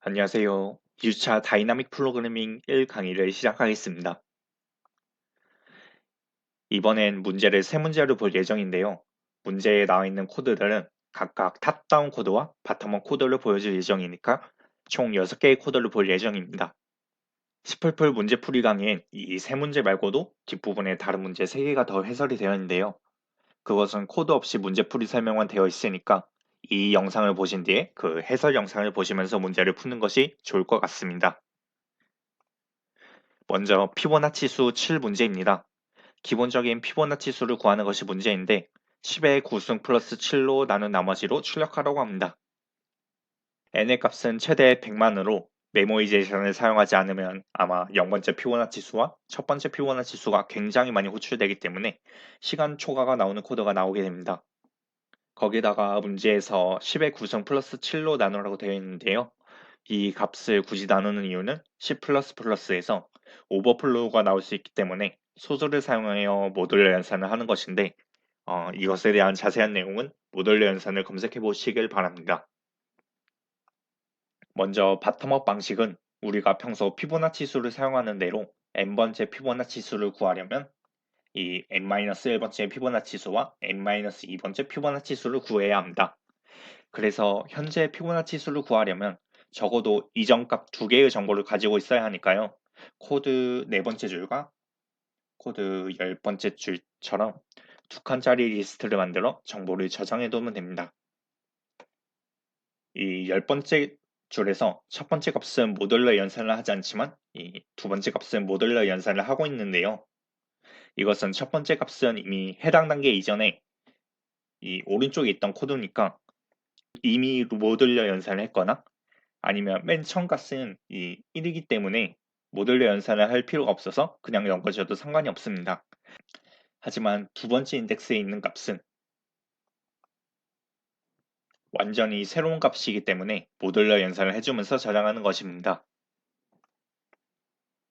안녕하세요. 2주차 다이나믹 프로그래밍 1 강의를 시작하겠습니다. 이번엔 문제를 3문제로 볼 예정인데요. 문제에 나와 있는 코드들은 각각 탑다운 코드와 바텀업 코드를 보여줄 예정이니까 총 6개의 코드를 볼 예정입니다. 시플플 문제풀이 강의엔 이 3문제 말고도 뒷부분에 다른 문제 3개가 더 해설이 되어 있는데요. 그것은 코드 없이 문제풀이 설명만 되어 있으니까 이 영상을 보신 뒤에 그 해설 영상을 보시면서 문제를 푸는 것이 좋을 것 같습니다. 먼저 피보나치 수 7문제입니다. 기본적인 피보나치 수를 구하는 것이 문제인데 10의 구승 플러스 7로 나눈 나머지로 출력하라고 합니다. n의 값은 최대 100만으로 메모이제이션을 사용하지 않으면 아마 0번째 피보나치 수와 첫 번째 피보나치 수가 굉장히 많이 호출되기 때문에 시간 초과가 나오는 코드가 나오게 됩니다. 거기다가 문제에서 10의 구승 플러스 7로 나누라고 되어 있는데요. 이 값을 굳이 나누는 이유는 C++에서 오버플로우가 나올 수 있기 때문에 소수를 사용하여 모듈 연산을 하는 것인데 이것에 대한 자세한 내용은 모듈 연산을 검색해 보시길 바랍니다. 먼저 바텀업 방식은 우리가 평소 피보나치 수를 사용하는 대로 n번째 피보나치 수를 구하려면 이 n-1번째 피보나치 수와 n-2번째 피보나치 수를 구해야 합니다. 그래서 현재 피보나치 수를 구하려면 적어도 이전 값 2개의 정보를 가지고 있어야 하니까요. 코드 4번째 줄과 코드 10번째 줄처럼 2칸짜리 리스트를 만들어 정보를 저장해 두면 됩니다. 이 10번째 줄에서 첫 번째 값은 모듈러 연산을 하지 않지만 이 두 번째 값은 모듈러 연산을 하고 있는데요. 이것은 첫 번째 값은 이미 해당 단계 이전에 이 오른쪽에 있던 코드니까 이미 모듈러 연산을 했거나 아니면 맨 처음 값은 이 1이기 때문에 모듈러 연산을 할 필요가 없어서 그냥 연거져도 상관이 없습니다. 하지만 두 번째 인덱스에 있는 값은 완전히 새로운 값이기 때문에 모듈러 연산을 해주면서 저장하는 것입니다.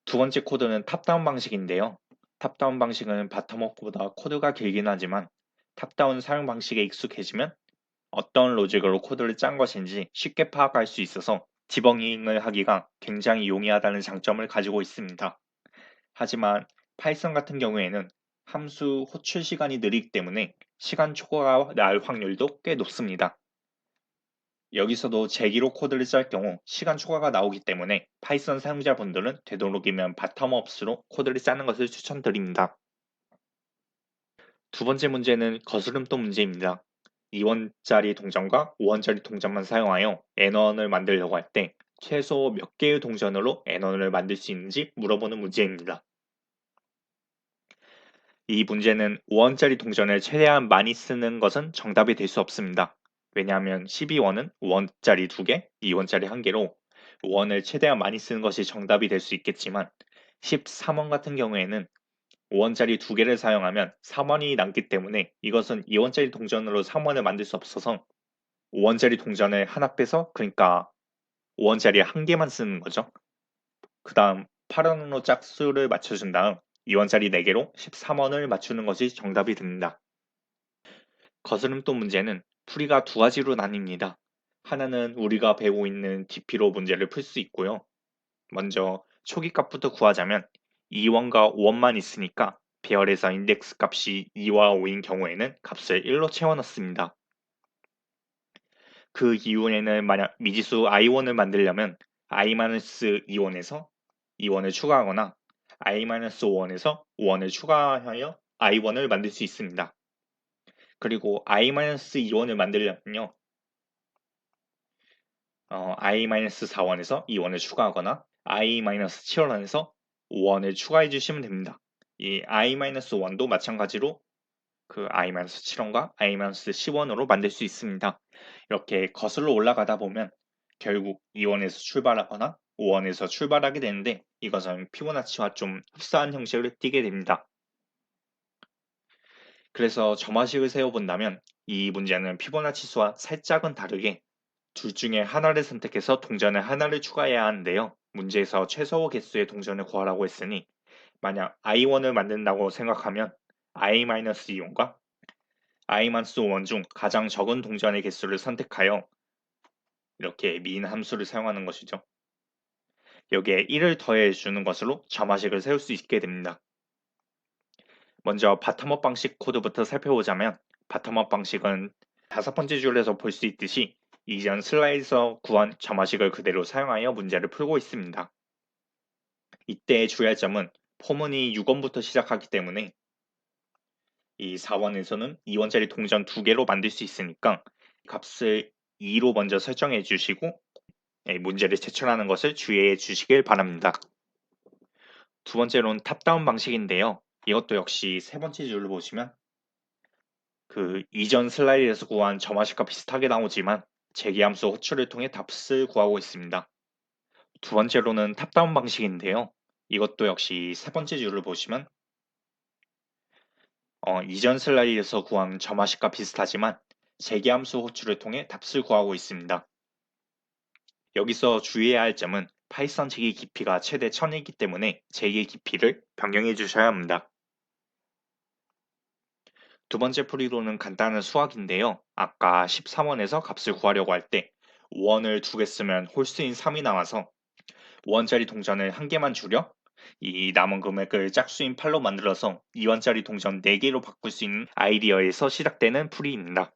두 번째 코드는 탑다운 방식인데요. 탑다운 방식은 바텀업보다 코드가 길긴 하지만 탑다운 사용 방식에 익숙해지면 어떤 로직으로 코드를 짠 것인지 쉽게 파악할 수 있어서 디버깅을 하기가 굉장히 용이하다는 장점을 가지고 있습니다. 하지만 파이썬 같은 경우에는 함수 호출 시간이 느리기 때문에 시간 초과가 날 확률도 꽤 높습니다. 여기서도 재기로 코드를 짤 경우 시간 초과가 나오기 때문에 파이썬 사용자분들은 되도록이면 바텀업스로 코드를 짜는 것을 추천드립니다. 두 번째 문제는 거스름돈 문제입니다. 2원짜리 동전과 5원짜리 동전만 사용하여 N원을 만들려고 할 때 최소 몇 개의 동전으로 N원을 만들 수 있는지 물어보는 문제입니다. 이 문제는 5원짜리 동전을 최대한 많이 쓰는 것은 정답이 될 수 없습니다. 왜냐하면 12원은 5원짜리 2개, 2원짜리 1개로 5원을 최대한 많이 쓰는 것이 정답이 될 수 있겠지만 13원 같은 경우에는 5원짜리 2개를 사용하면 3원이 남기 때문에 이것은 2원짜리 동전으로 3원을 만들 수 없어서 5원짜리 동전을 하나 빼서 그러니까 5원짜리 1개만 쓰는 거죠. 그 다음 8원으로 짝수를 맞춰준 다음 2원짜리 4개로 13원을 맞추는 것이 정답이 됩니다. 거스름돈 문제는 풀이가 두 가지로 나뉩니다. 하나는 우리가 배우고 있는 DP로 문제를 풀 수 있고요. 먼저 초기값부터 구하자면 2원과 5원만 있으니까 배열에서 인덱스 값이 2와 5인 경우에는 값을 1로 채워 넣습니다. 그 이후에는 만약 미지수 i1을 만들려면 i-2원에서 2원을 추가하거나 i-5원에서 5원을 추가하여 i1을 만들 수 있습니다. 그리고 i-2원을 만들려면요. i-4원에서 2원을 추가하거나 i-7원에서 5원을 추가해 주시면 됩니다. 이 i-1도 마찬가지로 그 i-7원과 i-10원으로 만들 수 있습니다. 이렇게 거슬러 올라가다 보면 결국 2원에서 출발하거나 5원에서 출발하게 되는데 이것은 피보나치와 좀 흡사한 형식을 띠게 됩니다. 그래서 점화식을 세워본다면 이 문제는 피보나치 수와 살짝은 다르게 둘 중에 하나를 선택해서 동전을 하나를 추가해야 하는데요. 문제에서 최소 개수의 동전을 구하라고 했으니 만약 i1을 만든다고 생각하면 i-2원과 i-5원 중 가장 적은 동전의 개수를 선택하여 이렇게 민 함수를 사용하는 것이죠. 여기에 1을 더해 주는 것으로 점화식을 세울 수 있게 됩니다. 먼저 바텀업 방식 코드부터 살펴보자면 바텀업 방식은 5번째 줄에서 볼 수 있듯이 이전 슬라이드에서 구한 점화식을 그대로 사용하여 문제를 풀고 있습니다. 이때의 주의할 점은 포문이 6원부터 시작하기 때문에 이 4원에서는 2원짜리 동전 2개로 만들 수 있으니까 값을 2로 먼저 설정해 주시고 문제를 제출하는 것을 주의해 주시길 바랍니다. 두 번째로는 탑다운 방식인데요. 이것도 역시 세 번째 줄을 보시면 그 이전 슬라이드에서 구한 점화식과 비슷하게 나오지만 재기함수 호출을 통해 답을 구하고 있습니다. 두 번째로는 탑다운 방식인데요. 이것도 역시 세 번째 줄을 보시면 이전 슬라이드에서 구한 점화식과 비슷하지만 재기함수 호출을 통해 답을 구하고 있습니다. 여기서 주의해야 할 점은 파이썬 제기 깊이가 최대 1000이기 때문에 제기 깊이를 변경해 주셔야 합니다. 두 번째 풀이로는 간단한 수학인데요. 아까 13원에서 값을 구하려고 할 때 5원을 2개 쓰면 홀수인 3이 나와서 5원짜리 동전을 1개만 줄여 이 남은 금액을 짝수인 8로 만들어서 2원짜리 동전 4개로 바꿀 수 있는 아이디어에서 시작되는 풀이입니다.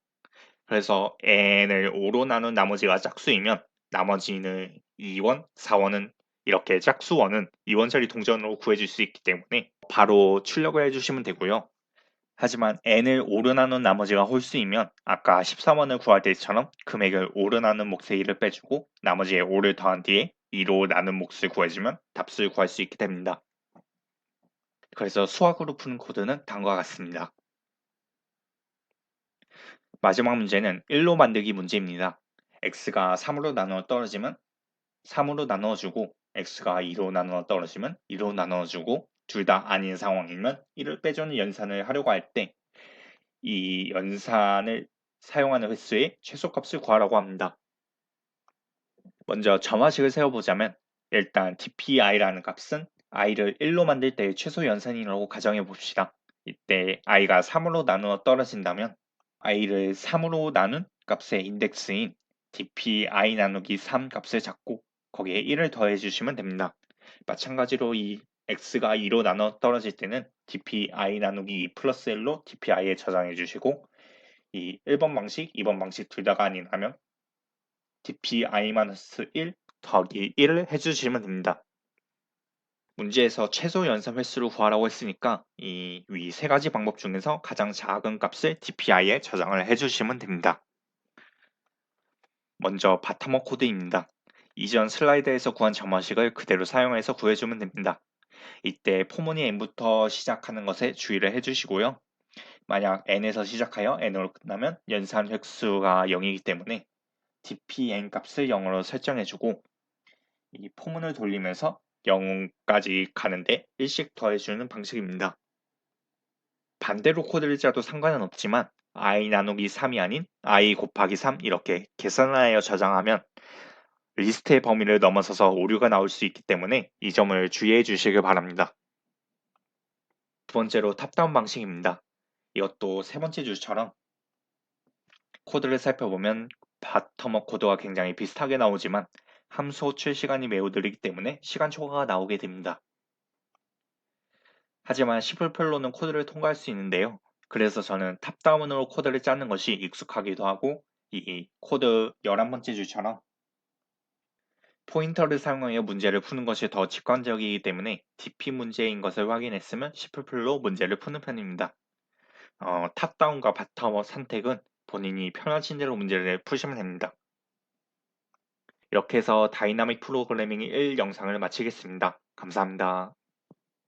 그래서 n을 5로 나눈 나머지가 짝수이면 나머지는 2원, 4원은 이렇게 짝수원은 2원짜리 동전으로 구해줄 수 있기 때문에 바로 출력을 해주시면 되고요. 하지만 n을 5로 나눈 나머지가 홀수이면 아까 13원을 구할 때처럼 금액을 5로 나눈 몫의 1을 빼주고 나머지에 5를 더한 뒤에 2로 나눈 몫을 구해주면 답수를 구할 수 있게 됩니다. 그래서 수학으로 푸는 코드는 다음과 같습니다. 마지막 문제는 1로 만들기 문제입니다. x가 3으로 나누어 떨어지면 3으로 나누어주고 x가 2로 나누어 떨어지면 2로 나누어주고 둘 다 아닌 상황이면 1을 빼주는 연산을 하려고 할 때 이 연산을 사용하는 횟수의 최소값을 구하라고 합니다. 먼저 점화식을 세워보자면 일단 dpi라는 값은 i를 1로 만들 때의 최소 연산이라고 가정해 봅시다. 이때 i가 3으로 나누어 떨어진다면 i를 3으로 나눈 값의 인덱스인 dpi 나누기 3 값을 잡고 거기에 1을 더해 주시면 됩니다. 마찬가지로 이 x가 2로 나눠 떨어질 때는 dpi 나누기 2 플러스 1로 dpi에 저장해 주시고 이 1번 방식, 2번 방식 둘 다가 아니라면 dpi-1 더하기 1을 해주시면 됩니다. 문제에서 최소 연산 횟수를 구하라고 했으니까 이 위 세 가지 방법 중에서 가장 작은 값을 dpi에 저장을 해주시면 됩니다. 먼저 바텀업 코드입니다. 이전 슬라이드에서 구한 점화식을 그대로 사용해서 구해주면 됩니다. 이때 포문이 n부터 시작하는 것에 주의를 해주시고요. 만약 n에서 시작하여 n으로 끝나면 연산 획수가 0이기 때문에 dpn 값을 0으로 설정해주고 이 포문을 돌리면서 0까지 가는데 1씩 더해주는 방식입니다. 반대로 코드를 짜도 상관은 없지만 i 나누기 3이 아닌 i 곱하기 3 이렇게 계산하여 저장하면 리스트의 범위를 넘어서서 오류가 나올 수 있기 때문에 이 점을 주의해 주시길 바랍니다. 두 번째로 탑다운 방식입니다. 이것도 세 번째 줄처럼 코드를 살펴보면 바텀업 코드와 굉장히 비슷하게 나오지만 함수 호출 시간이 매우 느리기 때문에 시간 초과가 나오게 됩니다. 하지만 C++로는 코드를 통과할 수 있는데요. 그래서 저는 탑다운으로 코드를 짜는 것이 익숙하기도 하고 이 코드 11번째 줄처럼 포인터를 사용하여 문제를 푸는 것이 더 직관적이기 때문에 DP 문제인 것을 확인했으면 C++로 문제를 푸는 편입니다. 탑다운과 바텀업 선택은 본인이 편하신 대로 문제를 푸시면 됩니다. 이렇게 해서 다이나믹 프로그래밍 1 영상을 마치겠습니다. 감사합니다.